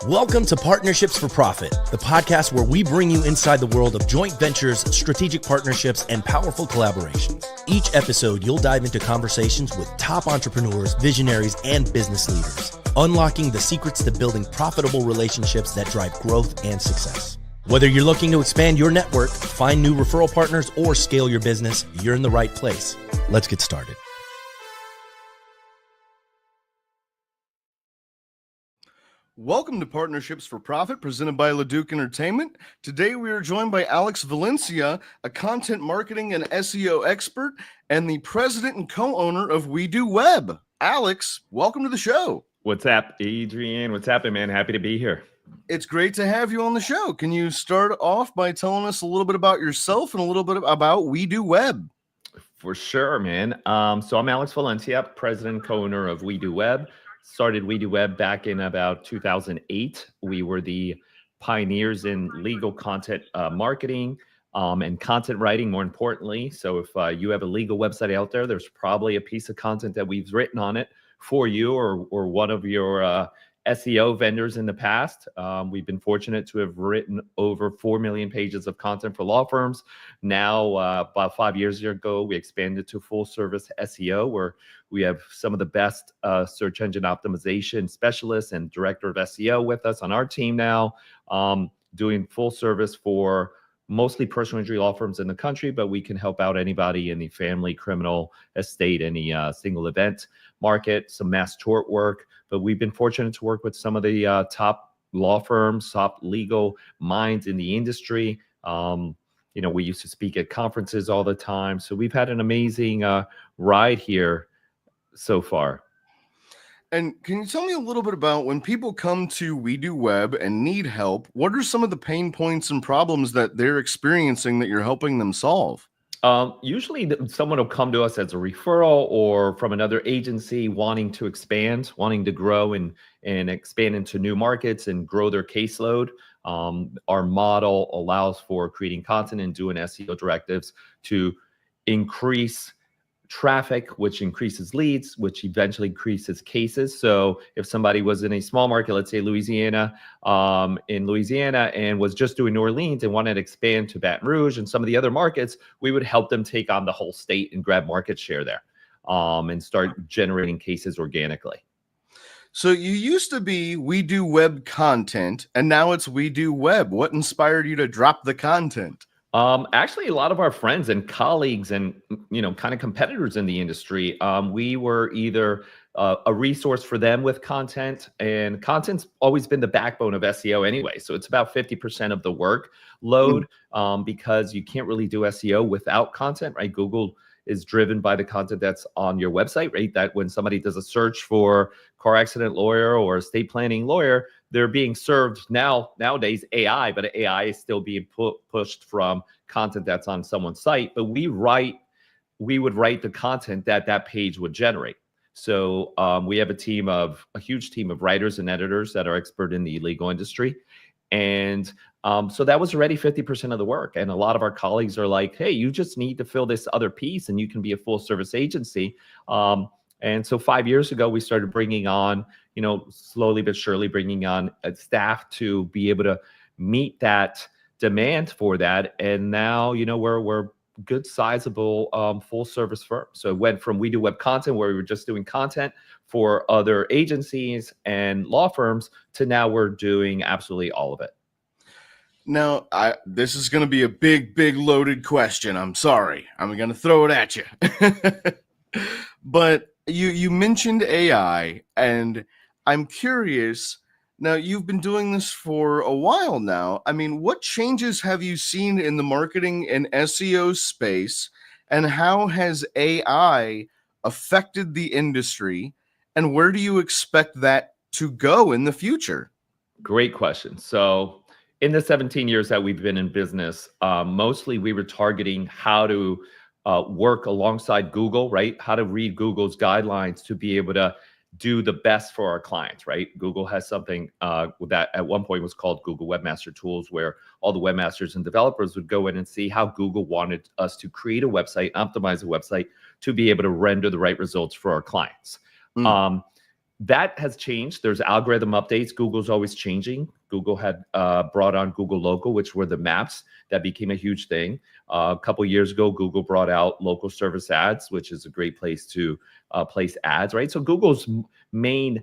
Welcome to Partnerships for Profit, the podcast where we bring you inside the world of joint ventures, strategic partnerships, and powerful collaborations. Each episode, you'll dive into conversations with top entrepreneurs, visionaries, and business leaders, unlocking the secrets to building profitable relationships that drive growth and success. Whether you're looking to expand your network, find new referral partners, or scale your business, you're in the right place. Let's get started. Welcome to Partnerships for Profit, presented by LeDuc Entertainment. Today we are joined by Alex Valencia, a content marketing and SEO expert and the president and co-owner of We Do Web. Alex, welcome to the show. What's up, Adrian? What's happening, man? Happy to be here. It's great to have you on the show. Can you start off by telling us a little bit about yourself and a little bit about We Do Web? For sure, man. So I'm Alex Valencia, president and co-owner of We Do Web. Started We Do Web back in about 2008. We were the pioneers in legal content marketing and content writing, more importantly. So if you have a legal website out there, there's probably a piece of content that we've written on it for you or one of your SEO vendors in the past. We've been fortunate to have written over 4 million pages of content for law firms. Now, about 5 years ago, we expanded to full service SEO, where we have some of the best search engine optimization specialists and director of SEO with us on our team now, doing full service for mostly personal injury law firms in the country, but we can help out anybody in the family, criminal, estate, any single event market, some mass tort work. But we've been fortunate to work with some of the top law firms, top legal minds in the industry. We used to speak at conferences all the time. So we've had an amazing ride here so far. And can you tell me a little bit about when people come to We Do Web and need help, what are some of the pain points and problems that they're experiencing that you're helping them solve? Usually someone will come to us as a referral or from another agency wanting to expand, wanting to grow and expand into new markets and grow their caseload. Our model allows for creating content and doing SEO directives to increase traffic, which increases leads, which eventually increases cases. So if somebody was in a small market, let's say Louisiana, and was just doing New Orleans and wanted to expand to Baton Rouge and some of the other markets, we would help them take on the whole state and grab market share there, and start generating cases organically. So you used to be We Do Web Content, and now it's We Do Web. What inspired you to drop the content? Actually, a lot of our friends and colleagues and, kind of competitors in the industry, we were either a resource for them with content, and content's always been the backbone of SEO anyway. So it's about 50% of the workload, because you can't really do SEO without content, right? Google is driven by the content that's on your website, right? That when somebody does a search for car accident lawyer or estate planning lawyer, they're being served nowadays AI, but AI is still being pushed from content that's on someone's site. But we would write the content that page would generate. So we have a huge team of writers and editors that are expert in the legal industry. And so that was already 50% of the work. And a lot of our colleagues are like, hey, you just need to fill this other piece and you can be a full service agency. And so 5 years ago, we started bringing on, slowly but surely bringing on staff to be able to meet that demand for that. And now, we're good, sizable, full service firm. So it went from We Do Web Content, where we were just doing content for other agencies and law firms, to now we're doing absolutely all of it. Now, this is going to be a big, big loaded question. I'm sorry. I'm going to throw it at you. But you mentioned AI, and I'm curious. Now, you've been doing this for a while now. I mean, what changes have you seen in the marketing and SEO space, and how has AI affected the industry, and where do you expect that to go in the future? Great question. So in the 17 years that we've been in business, mostly we were targeting how to work alongside Google, right? How to read Google's guidelines to be able to do the best for our clients, right? Google has something that at one point was called Google Webmaster Tools, where all the webmasters and developers would go in and see how Google wanted us to create a website, optimize a website to be able to render the right results for our clients. that has changed. There's algorithm updates. Google's always changing. Google had brought on Google Local, which were the maps that became a huge thing. A couple years ago, Google brought out local service ads, which is a great place to place ads, right? So Google's main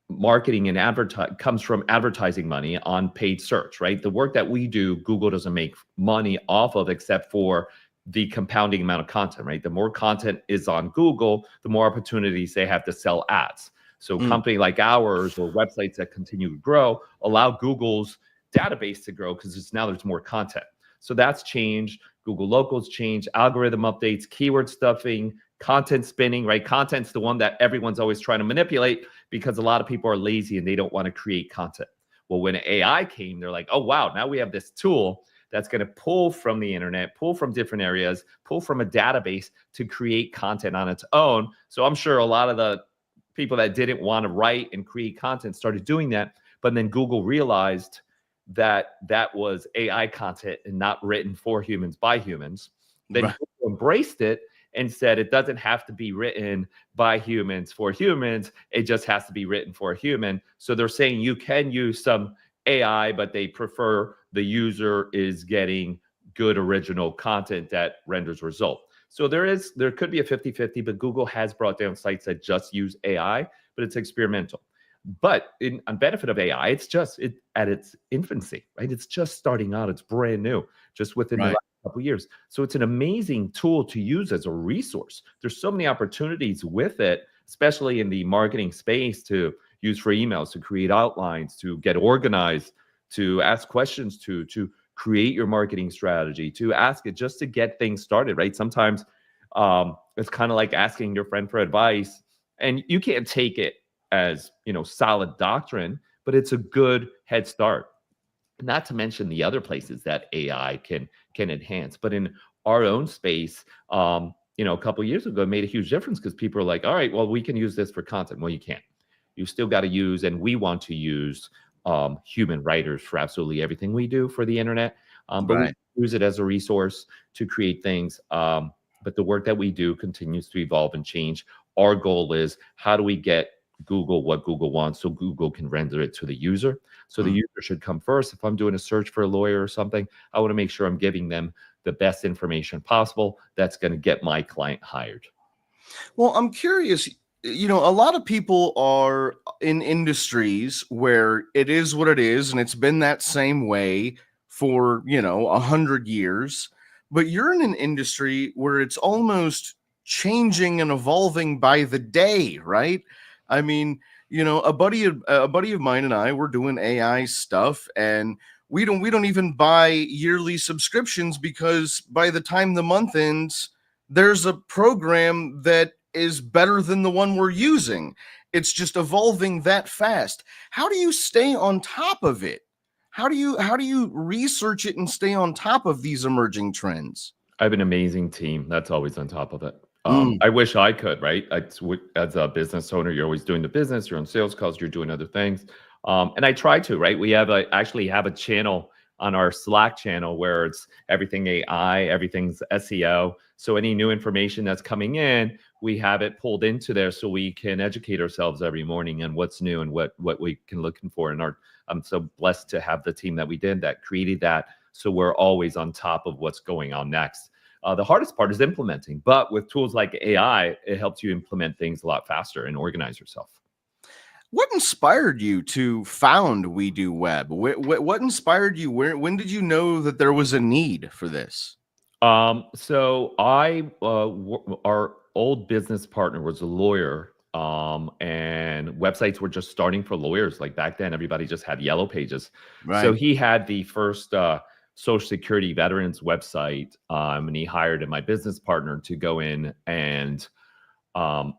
marketing and advertise comes from advertising money on paid search, right? The work that we do, Google doesn't make money off of except for the compounding amount of content, right? The more content is on Google, the more opportunities they have to sell ads. So company like ours or websites that continue to grow allow Google's database to grow because now there's more content. So that's changed. Google Locals changed, algorithm updates, keyword stuffing, content spinning, right? Content's the one that everyone's always trying to manipulate because a lot of people are lazy and they don't want to create content. Well, when AI came, they're like, oh, wow, now we have this tool that's going to pull from the internet, pull from different areas, pull from a database to create content on its own. So I'm sure a lot of the people that didn't want to write and create content started doing that. But then Google realized that that was AI content and not written for humans by humans. Then Google embraced it and said it doesn't have to be written by humans for humans. It just has to be written for a human. So they're saying you can use some AI, but they prefer the user is getting good original content that renders result. So there could be a 50-50, but Google has brought down sites that just use AI, but it's experimental. But on benefit of AI, it's just at its infancy, right? It's just starting out. It's brand new, just within the last couple of years. So it's an amazing tool to use as a resource. There's so many opportunities with it, especially in the marketing space, to use for emails, to create outlines, to get organized, to ask questions, to create your marketing strategy, to ask it just to get things started, right? Sometimes it's kind of like asking your friend for advice, and you can't take it as, solid doctrine, but it's a good head start. Not to mention the other places that AI can enhance. But in our own space, a couple of years ago, it made a huge difference because people are like, all right, well, we can use this for content. Well, you can't. You still got to use, and we want to use human writers for absolutely everything we do for the internet. But we use it as a resource to create things. But the work that we do continues to evolve and change. Our goal is, how do we get Google what Google wants so Google can render it to the user? So the user should come first. If I'm doing a search for a lawyer or something, I want to make sure I'm giving them the best information possible that's going to get my client hired. Well, I'm curious, a lot of people are in industries where it is what it is, and it's been that same way for, 100 years. But you're in an industry where it's almost changing and evolving by the day, right? I mean, a buddy of mine and I were doing AI stuff, and we don't even buy yearly subscriptions because by the time the month ends, there's a program that is better than the one we're using. It's just evolving that fast. How do you stay on top of it? How do you research it and stay on top of these emerging trends? I have an amazing team that's always on top of it. I wish I could, right? As a business owner, you're always doing the business, you're on sales calls, you're doing other things. And I try to, right? We actually have a channel on our Slack channel where it's everything AI, everything's SEO. So any new information that's coming in, we have it pulled into there so we can educate ourselves every morning on what's new and what we can looking for. And I'm so blessed to have the team that we did that created that. So we're always on top of what's going on next. The hardest part is implementing, but with tools like AI, it helps you implement things a lot faster and organize yourself. What inspired you to found We Do Web? What inspired you? When did you know that there was a need for this? So our old business partner was a lawyer, and websites were just starting for lawyers. Like back then, everybody just had yellow pages. Right. So he had the first Social Security veterans website, and he hired my business partner to go in and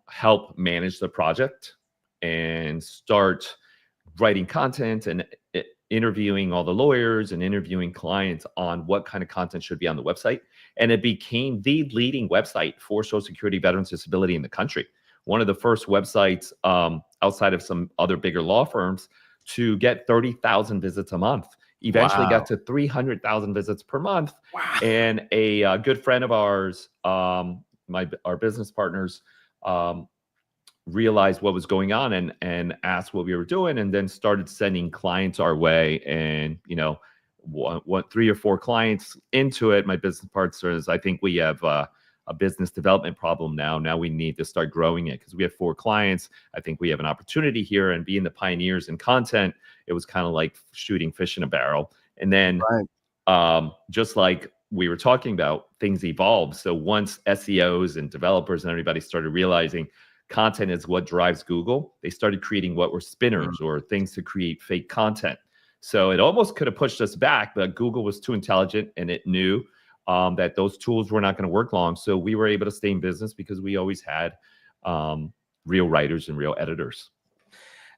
help manage the project and start writing content and interviewing all the lawyers and interviewing clients on what kind of content should be on the website. And it became the leading website for Social Security veterans disability in the country. One of the first websites outside of some other bigger law firms to get 30,000 visits a month. Eventually got to 300,000 visits per month. Wow. And a good friend of ours, our business partners, realized what was going on and asked what we were doing, and then started sending clients our way. And what 3 or 4 clients into it, my business partner says, I think we have a business development problem now we need to start growing it, because we have 4 clients. I think we have an opportunity here. And being the pioneers in content, it was kind of like shooting fish in a barrel. And then just like we were talking about, things evolved. So once SEOs and developers and everybody started realizing content is what drives Google, they started creating what were spinners or things to create fake content. So it almost could have pushed us back, but Google was too intelligent, and it knew that those tools were not going to work long. So we were able to stay in business because we always had real writers and real editors.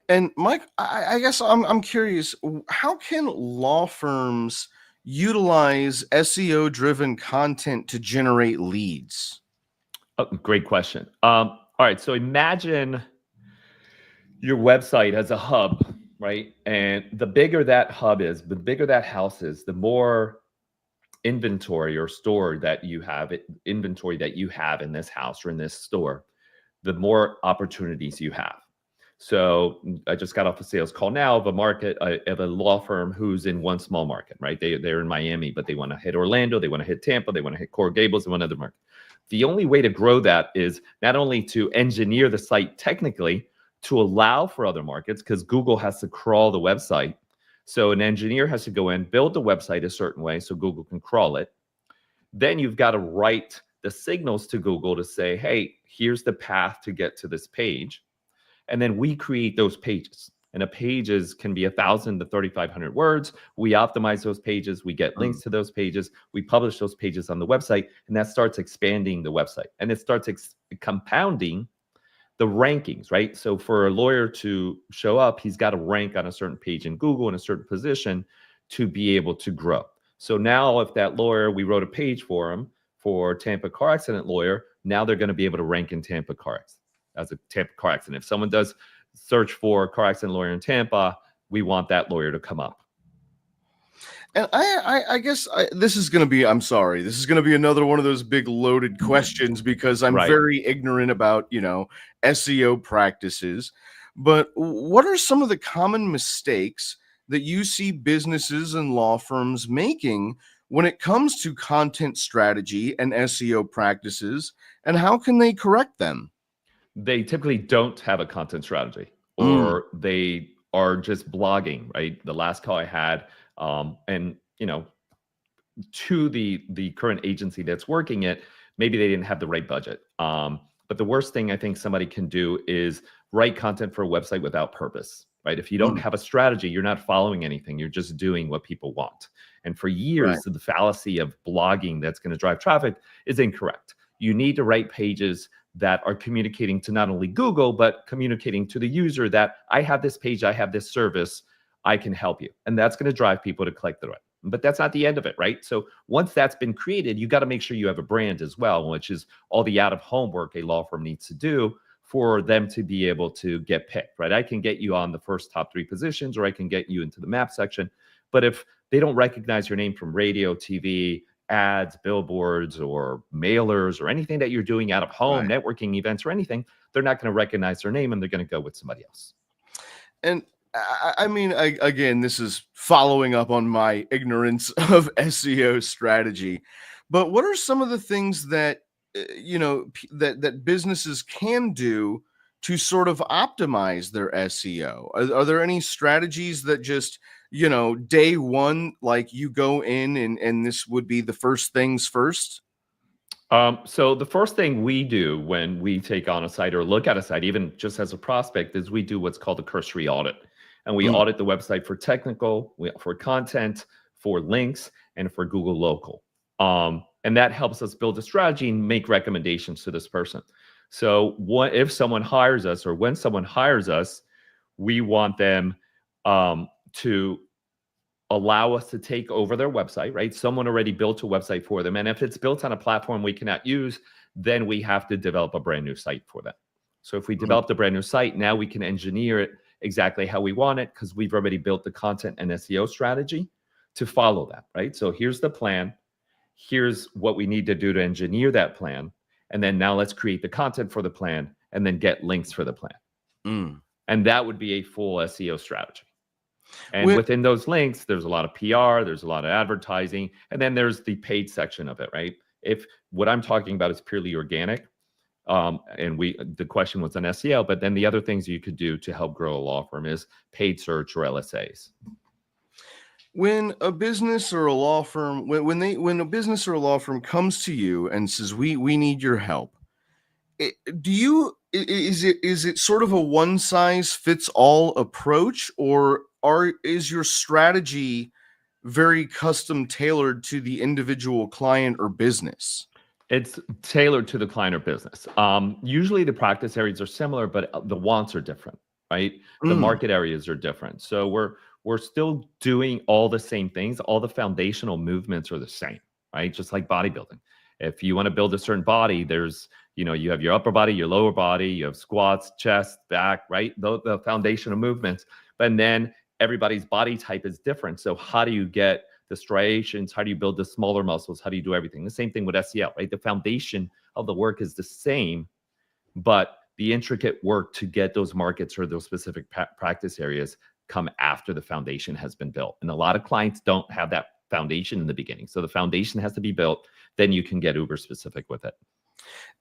And Mike, I guess I'm curious, how can law firms utilize SEO-driven content to generate leads? Oh, great question. All right, so imagine your website as a hub, right? And the bigger that hub is, the bigger that house is, the more inventory or store that you have, inventory that you have in this house or in this store, the more opportunities you have. So I just got off a sales call now of a law firm who's in one small market, right? They're in Miami, but they want to hit Orlando, they want to hit Tampa, they want to hit Coral Gables, and one other market. The only way to grow that is not only to engineer the site technically to allow for other markets, because Google has to crawl the website. So an engineer has to go in, build the website a certain way so Google can crawl it. Then you've got to write the signals to Google to say, hey, here's the path to get to this page. And then we create those pages. And a pages can be 1,000 to 3,500 words. We optimize those pages. We get links to those pages. We publish those pages on the website. And that starts expanding the website. And it starts compounding the rankings, right? So for a lawyer to show up, he's got to rank on a certain page in Google in a certain position to be able to grow. So now if that lawyer, we wrote a page for him for Tampa car accident lawyer, now they're going to be able to rank in Tampa car accident as a Tampa car accident. If someone does search for car accident lawyer in Tampa, we want that lawyer to come up. And I guess this is going to be, I'm sorry, this is going to be another one of those big loaded questions, because I'm very ignorant about, SEO practices. But what are some of the common mistakes that you see businesses and law firms making when it comes to content strategy and SEO practices, and how can they correct them? They typically don't have a content strategy, or they are just blogging, right? The last call I had, and to the current agency that's working it, maybe they didn't have the right budget. But the worst thing I think somebody can do is write content for a website without purpose, right? If you don't have a strategy, you're not following anything. You're just doing what people want. And for years, the fallacy of blogging that's going to drive traffic is incorrect. You need to write pages that are communicating to not only Google, but communicating to the user that I have this page, I have this service, I can help you. And that's going to drive people to click through it. But that's not the end of it, right? So once that's been created, you got to make sure you have a brand as well, which is all the out-of-home work a law firm needs to do for them to be able to get picked, right? I can get you on the first top 3 positions, or I can get you into the map section. But if they don't recognize your name from radio, TV, ads, billboards, or mailers, or anything that you're doing out of home, networking events or anything, they're not going to recognize their name, and they're going to go with somebody else. And I mean, again, this is following up on my ignorance of SEO strategy, but what are some of the things that, that businesses can do to sort of optimize their SEO? Are there any strategies that just, day one, like you go in and this would be the first things first? So the first thing we do when we take on a site or look at a site, even just as a prospect, is we do what's called a cursory audit. And we audit the website for technical, for content, for links, and for Google Local. And that helps us build a strategy and make recommendations to this person. So if someone hires us, or when someone hires us, we want them to allow us to take over their website, right? Someone already built a website for them. And if it's built on a platform we cannot use, then we have to develop a brand new site for them. So if we developed a brand new site, now we can engineer it exactly how we want it, because we've already built the content and SEO strategy to follow that, right? So here's the plan. Here's what we need to do to engineer that plan. And then now let's create the content for the plan. and then get links for the plan. And that would be a full SEO strategy. And within those links, there's a lot of PR, there's a lot of advertising, and then there's the paid section of it, right? If what I'm talking about is purely organic, and the question was on SEO, but then the other things you could do to help grow a law firm is paid search or LSAs. When a business or a law firm, when a business or a law firm comes to you and says, we need your help, is it sort of a one size fits all approach, or is your strategy very custom tailored to the individual client or business? It's tailored to the client or business. Usually the practice areas are similar, but the wants are different, right? The market areas are different. So we're still doing all the same things. All the foundational movements are the same, right? Just like bodybuilding. If you want to build a certain body, there's, you have your upper body, your lower body, you have squats, chest, back, right? The foundational movements. But then everybody's body type is different. So how do you get the striations? How do you build the smaller muscles? How do you do everything? The same thing with SEO, right? The foundation of the work is the same, but the intricate work to get those markets or those specific practice areas come after the foundation has been built. And a lot of clients don't have that foundation in the beginning. So the foundation has to be built, then you can get uber specific with it.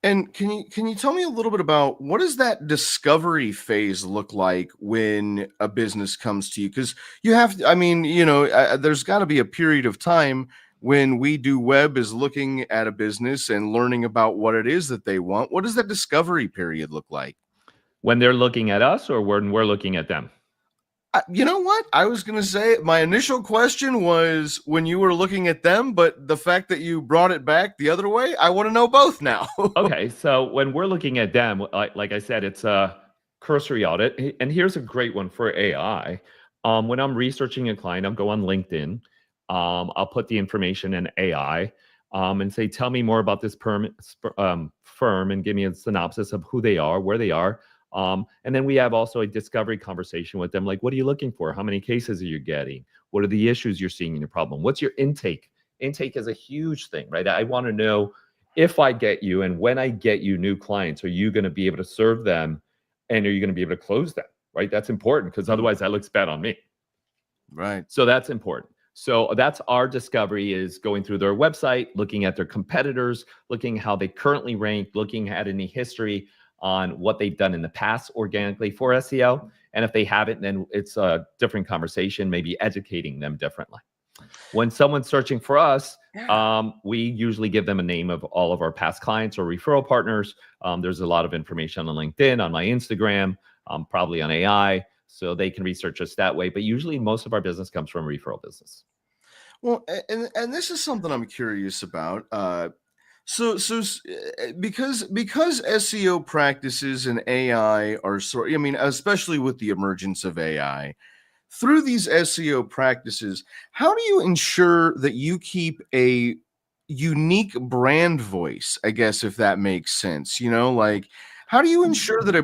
And can you tell me a little bit about what does that discovery phase look like when a business comes to you? Because you have to, there's got to be a period of time when We Do Web is looking at a business and learning about what it is that they want. What does that discovery period look like? When they're looking at us or when we're looking at them? You know what? I was going to say my initial question was when you were looking at them, but the fact that you brought it back the other way, I want to know both now. Okay. So when we're looking at them, like I said, it's a cursory audit. And here's a great one for AI. When I'm researching a client, I'll go on LinkedIn. I'll put the information in AI and say, tell me more about this firm and give me a synopsis of who they are, where they are. And then we have also a discovery conversation with them. Like, what are you looking for? How many cases are you getting? What are the issues you're seeing in your problem? What's your intake? Intake is a huge thing, right? I want to know if I get you and when I get you new clients, are you going to be able to serve them and are you going to be able to close them, right? That's important because otherwise that looks bad on me. Right. So that's important. So that's our discovery is going through their website, looking at their competitors, looking how they currently rank, looking at any history on what they've done in the past organically for SEO. And if they haven't, then it's a different conversation, maybe educating them differently. When someone's searching for us, we usually give them a name of all of our past clients or referral partners. There's a lot of information on LinkedIn, on my Instagram, probably on AI, so they can research us that way. But usually most of our business comes from referral business. Well, and this is something I'm curious about. So because SEO practices and AI are especially with the emergence of AI, through these SEO practices, how do you ensure that you keep a unique brand voice? I guess if that makes sense, like how do you ensure that a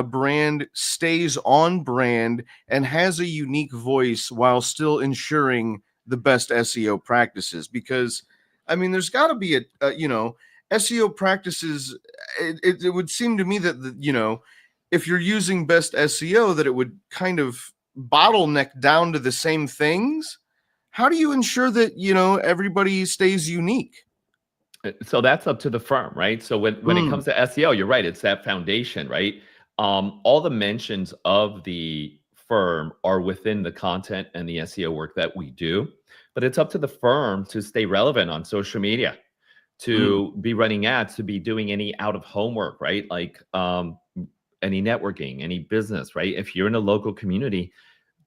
brand stays on brand and has a unique voice while still ensuring the best SEO practices? Because there's got to be a SEO practices. It would seem to me that if you're using best SEO, that it would kind of bottleneck down to the same things. How do you ensure that everybody stays unique? So that's up to the firm, right? So when it comes to SEO, you're right. It's that foundation, right? All the mentions of the firm are within the content and the SEO work that we do. But it's up to the firm to stay relevant on social media, to be running ads, to be doing any out of home work, right? Like any networking, any business, right? If you're in a local community,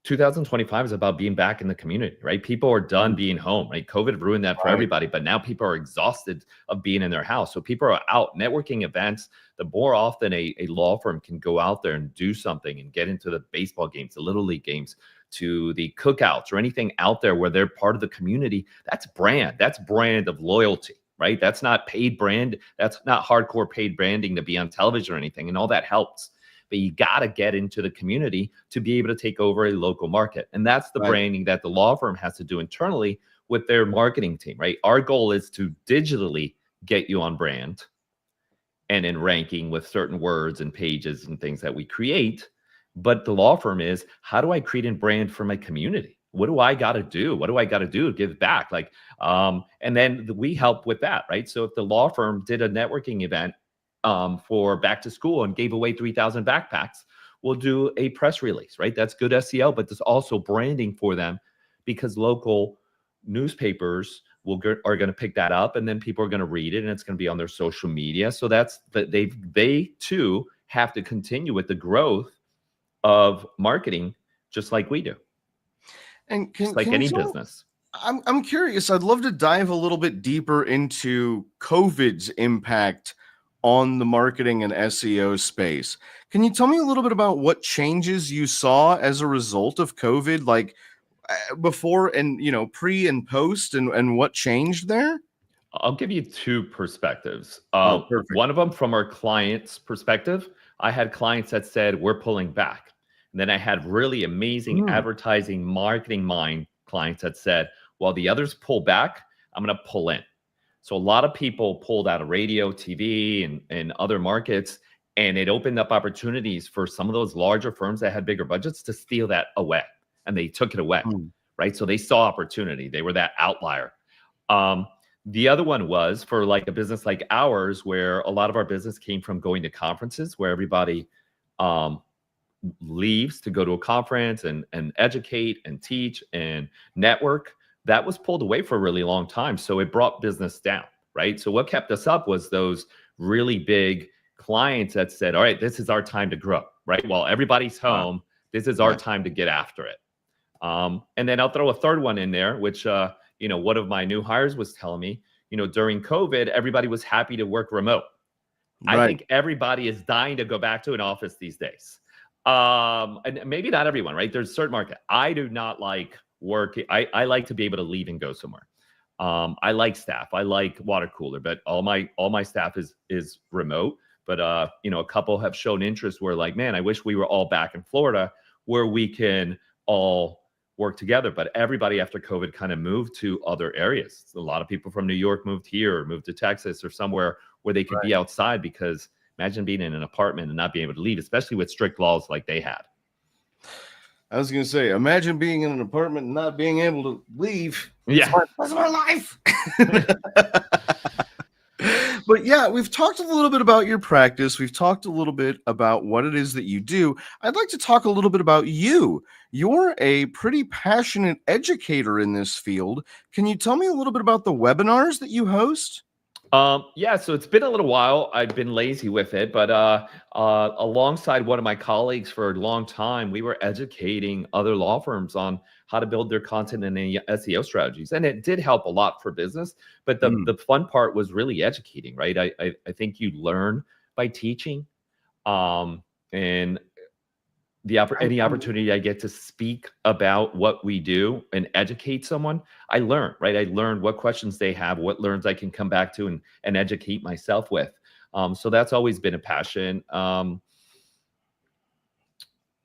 2025 is about being back in the community, right? People are done being home, right? COVID ruined that for everybody, but now people are exhausted of being in their house. So people are out networking events. The more often a law firm can go out there and do something and get into the baseball games, the little league games, to the cookouts or anything out there where they're part of the community, that's brand of loyalty, right? That's not paid brand. That's not hardcore paid branding to be on television or anything. And all that helps. But you got to get into the community to be able to take over a local market. And that's the branding that the law firm has to do internally with their marketing team, right? Our goal is to digitally get you on brand and in ranking with certain words and pages and things that we create. But the law firm is, how do I create a brand for my community? What do I got to do? What do I got to do to give back? Like, and then we help with that, right? So if the law firm did a networking event for back to school and gave away 3,000 backpacks, we'll do a press release, right? That's good SEO, but there's also branding for them because local newspapers are going to pick that up, and then people are going to read it, and it's going to be on their social media. So that's that they too have to continue with the growth of marketing, just like we do, And just like any business. I'm curious. I'd love to dive a little bit deeper into COVID's impact on the marketing and SEO space. Can you tell me a little bit about what changes you saw as a result of COVID, like before and pre and post, and what changed there? I'll give you two perspectives. Oh, perfect. One of them from our client's perspective. I had clients that said, we're pulling back. And then I had really amazing advertising marketing mind clients that said, well, the others pull back, I'm going to pull in. So a lot of people pulled out of radio, TV, and other markets, and it opened up opportunities for some of those larger firms that had bigger budgets to steal that away, and they took it away, right? So they saw opportunity. They were that outlier. The other one was for like a business like ours, where a lot of our business came from going to conferences where everybody leaves to go to a conference and educate and teach and network. That was pulled away for a really long time. So it brought business down, right? So what kept us up was those really big clients that said, all right, this is our time to grow, right? While everybody's home, this is our time to get after it. And then I'll throw a third one in there, which, one of my new hires was telling me, during COVID, everybody was happy to work remote. Right. I think everybody is dying to go back to an office these days. And maybe not everyone, right? There's a certain market. I do not like working. I like to be able to leave and go somewhere. I like staff. I like water cooler, but all my staff is remote. But a couple have shown interest where like, man, I wish we were all back in Florida where we can all work together. But everybody after COVID kind of moved to other areas. A lot of people from New York moved here, or moved to Texas or somewhere where they could be outside, because imagine being in an apartment and not being able to leave, especially with strict laws like they had. I was going to say, imagine being in an apartment and not being able to leave. Yeah. That's my life. But yeah, we've talked a little bit about your practice. We've talked a little bit about what it is that you do. I'd like to talk a little bit about you. You're a pretty passionate educator in this field. Can you tell me a little bit about the webinars that you host? Yeah, so it's been a little while. I've been lazy with it, but alongside one of my colleagues for a long time, we were educating other law firms on how to build their content and SEO strategies. And it did help a lot for business, but the fun part was really educating, right? I think you learn by teaching, and any opportunity I get to speak about what we do and educate someone, I learn, right? I learn what questions they have, what learns I can come back to and educate myself with. So that's always been a passion.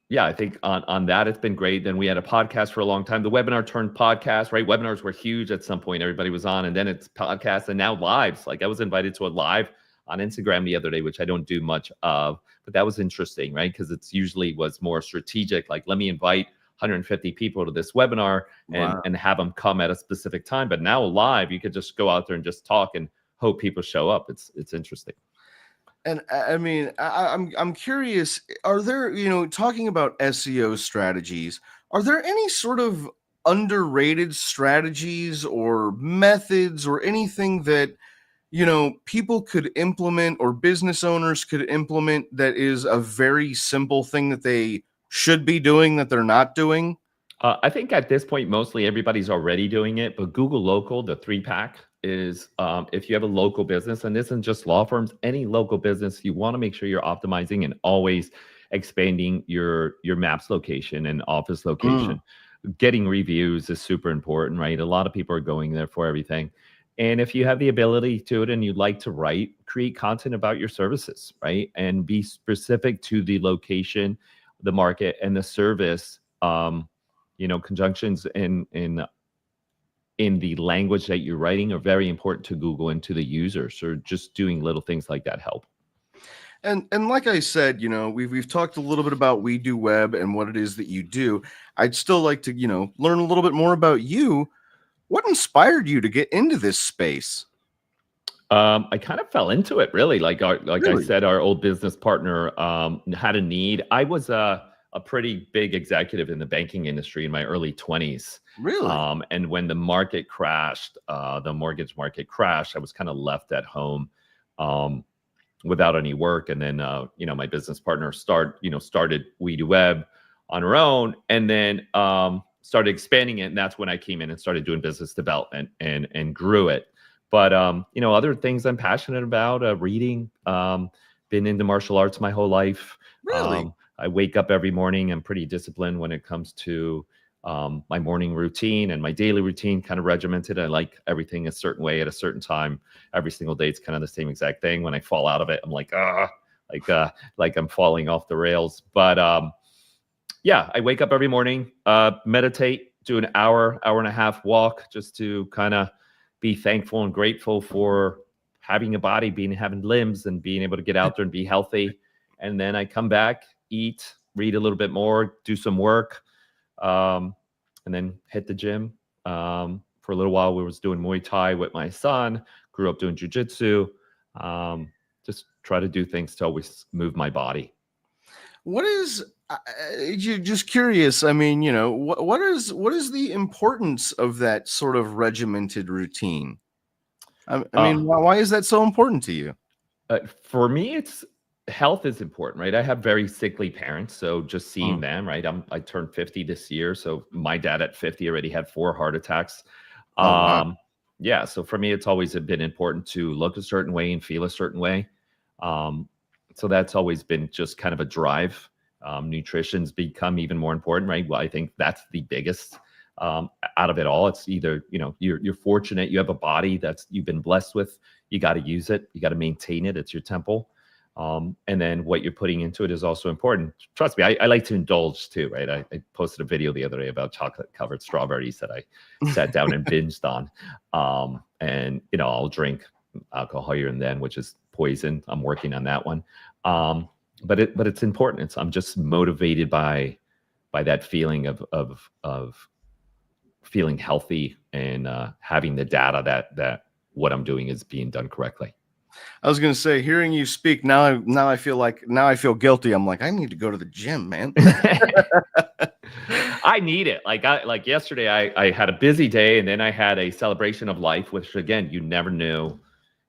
Yeah, I think on that, it's been great. Then we had a podcast for a long time. The webinar turned podcast, right? Webinars were huge at some point. Everybody was on, and then it's podcast, and now lives. Like I was invited to a live on Instagram the other day, which I don't do much of, but that was interesting, right? Because it's usually was more strategic. Like, let me invite 150 people to this webinar and have them come at a specific time. But now live, you could just go out there and just talk and hope people show up. It's interesting. And I mean, I'm curious, are there, talking about SEO strategies, are there any sort of underrated strategies or methods or anything that, people could implement or business owners could implement that is a very simple thing that they should be doing that they're not doing? I think at this point, mostly everybody's already doing it, but Google Local, the 3-pack, is if you have a local business, and this isn't just law firms, any local business, you want to make sure you're optimizing and always expanding your maps location and office location. Getting reviews is super important, right? A lot of people are going there for everything. And if you have the ability to it and you'd like to write, create content about your services, right? And be specific to the location, the market, and the service. Conjunctions in the language that you're writing are very important to Google and to the users. So just doing little things like that help. And like I said, we've talked a little bit about We Do Web and what it is that you do. I'd still like to, learn a little bit more about you. What inspired you to get into this space? I kind of fell into it, really. Like I Really? said, our old business partner had a need. I was a pretty big executive in the banking industry in my early 20s. Really? And when the market crashed, the mortgage market crashed, I was kind of left at home without any work. And then, my business partner started We Do Web on her own, and then started expanding it. And that's when I came in and started doing business development and grew it. But other things I'm passionate about, reading, been into martial arts my whole life. Really? I wake up every morning. I'm pretty disciplined when it comes to my morning routine and my daily routine, kind of regimented. I like everything a certain way at a certain time. Every single day, it's kind of the same exact thing. When I fall out of it, I'm like, like I'm falling off the rails. But yeah, I wake up every morning, meditate, do an hour and a half walk, just to kind of be thankful and grateful for having a body, having limbs, and being able to get out there and be healthy. And then I come back, eat, read a little bit more, do some work, and then hit the gym. For a little while, we was doing Muay Thai with my son. Grew up doing jujitsu. Just try to do things to always move my body. What is you just curious? I mean, what is the importance of that sort of regimented routine? I mean, Uh, why is that so important to you? for me, it's health is important, right? I have very sickly parents, so just seeing Mm. them, right? I turned 50 this year, so my dad at 50 already had 4 heart attacks. Oh wow. Yeah, so for me, it's always been important to look a certain way and feel a certain way. Um, so that's always been just kind of a drive. Nutrition's become even more important, right? Well, I think that's the biggest out of it all. It's either, you're fortunate, you have a body that's you've been blessed with, you got to use it, you got to maintain it, it's your temple. And then what you're putting into it is also important. Trust me, I like to indulge too, right? I posted a video the other day about chocolate covered strawberries that I sat down and binged on. And I'll drink alcohol here and then, which is poison. I'm working on that one. But it's important. I'm just motivated by that feeling of feeling healthy and having the data that what I'm doing is being done correctly. I was gonna say, hearing you speak now, I feel guilty. I'm like, I need to go to the gym, man. I need it. Like yesterday, I had a busy day, and then I had a celebration of life, which again, you never knew.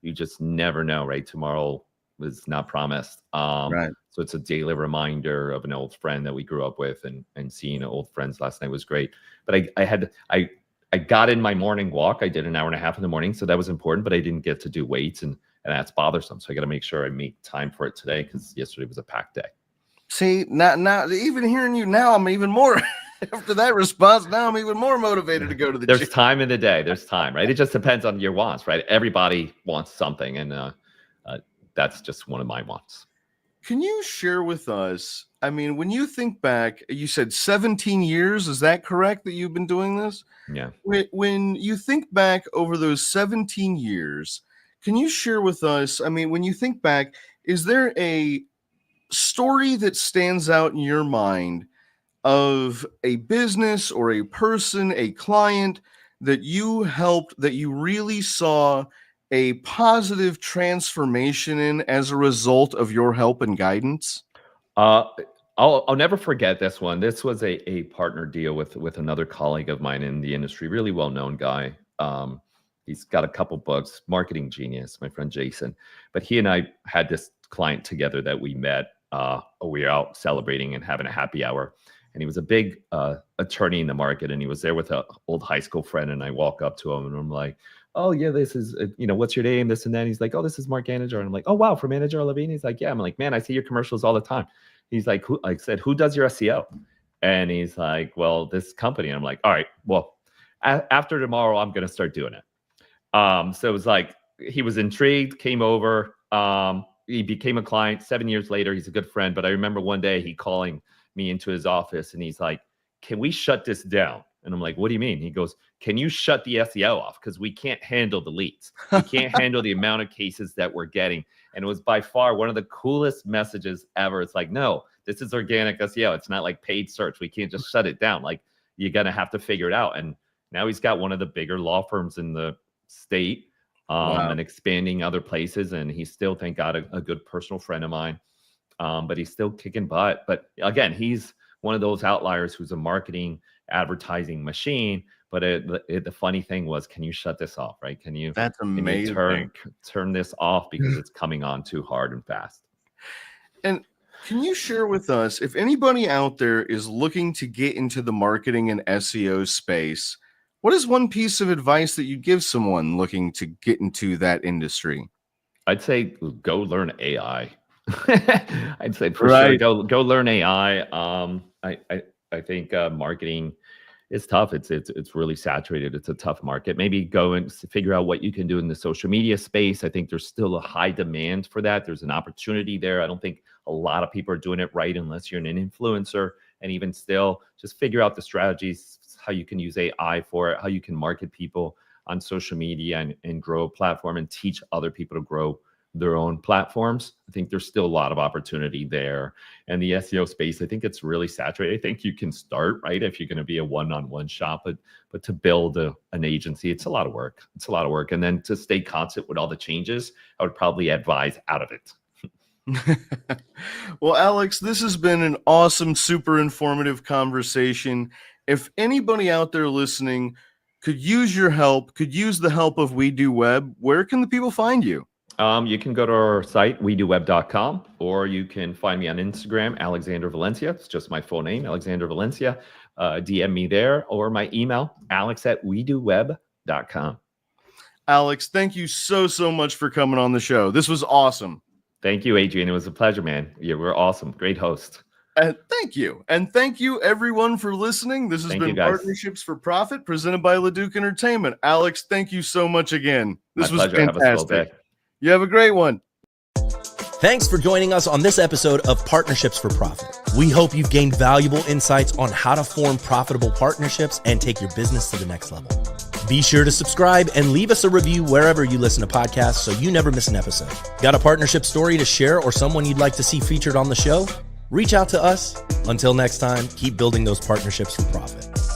You just never know, right? Tomorrow was not promised. Right. So it's a daily reminder of an old friend that we grew up with, and seeing old friends last night was great. But I got in my morning walk. I did an hour and a half in the morning, so that was important. But I didn't get to do weights, and that's bothersome. So I got to make sure I make time for it today, because yesterday was a packed day. See, now, even hearing you now, I'm even more after that response. Now I'm even more motivated to go to the There's gym. time in the day. There's time, right? It just depends on your wants, right? Everybody wants something, and that's just one of my wants. Can you share with us? I mean, when you think back, you said 17 years. Is that correct that you've been doing this? Yeah. When you think back over those 17 years, can you share with us? I mean, when you think back, is there a story that stands out in your mind of a business or a person, a client that you helped, that you really saw a positive transformation in as a result of your help and guidance? Uh, I'll never forget this one. This was a partner deal with another colleague of mine in the industry, really well known guy. He's got a couple books, marketing genius, my friend Jason. But he and I had this client together that we met. We were out celebrating and having a happy hour, and he was a big attorney in the market, and he was there with an old high school friend. And I walk up to him and I'm like, "Oh yeah, this is what's your name?" This and that. He's like, "Oh, this is Mark Manager." And I'm like, "Oh wow, for Manager Levine." He's like, "Yeah." I'm like, "Man, I see your commercials all the time." He's like, "Who?" I said, "Who does your SEO?" And he's like, "Well, this company." And I'm like, "All right, well, after tomorrow, I'm gonna start doing it." So it was like he was intrigued, came over. He became a client 7 years later. He's a good friend. But I remember one day he calling me into his office, and he's like, "Can we shut this down?" And I'm like, "What do you mean?" He goes, "Can you shut the SEO off? Because we can't handle the leads. We can't handle the amount of cases that we're getting." And it was by far one of the coolest messages ever. It's like, no, this is organic SEO. It's not like paid search. We can't just shut it down. Like, you're going to have to figure it out. And now he's got one of the bigger law firms in the state, and expanding other places. And he's still, thank God, a good personal friend of mine. But he's still kicking butt. But again, he's one of those outliers who's a marketing advertising machine. But the funny thing was, can you shut this off, right? That's amazing. Can you turn this off because it's coming on too hard and fast? And can you share with us, if anybody out there is looking to get into the marketing and SEO space, what is one piece of advice that you give someone looking to get into that industry? I'd say go learn AI. I'd say for sure go learn AI. I think marketing is tough. It's really saturated. It's a tough market. Maybe go and figure out what you can do in the social media space. I think there's still a high demand for that. There's an opportunity there. I don't think a lot of people are doing it right unless you're an influencer. And even still, just figure out the strategies, how you can use AI for it, how you can market people on social media and grow a platform and teach other people to grow their own platforms. I think there's still a lot of opportunity there. And the SEO space, I think it's really saturated. I think you can start, right, if you're going to be a one-on-one shop, but to build an agency, it's a lot of work. It's a lot of work. And then to stay constant with all the changes, I would probably advise out of it. Well, Alex, this has been an awesome, super informative conversation. If anybody out there listening could use your help, could use the help of We Do Web, where can the people find you? You can go to our site, wedoweb.com, or you can find me on Instagram, Alexander Valencia. It's just my full name, Alexander Valencia. DM me there, or my email, alex@wedoweb.com. Alex, thank you so much for coming on the show. This was awesome. Thank you, Adrian. It was a pleasure, man. You were awesome. Great host. Thank you. And thank you, everyone, for listening. This has been Partnerships for Profit, presented by LeDuc Entertainment. Alex, thank you so much again. This was fantastic. You have a great one. Thanks for joining us on this episode of Partnerships for Profit. We hope you've gained valuable insights on how to form profitable partnerships and take your business to the next level. Be sure to subscribe and leave us a review wherever you listen to podcasts so you never miss an episode. Got a partnership story to share or someone you'd like to see featured on the show? Reach out to us. Until next time, keep building those partnerships for profit.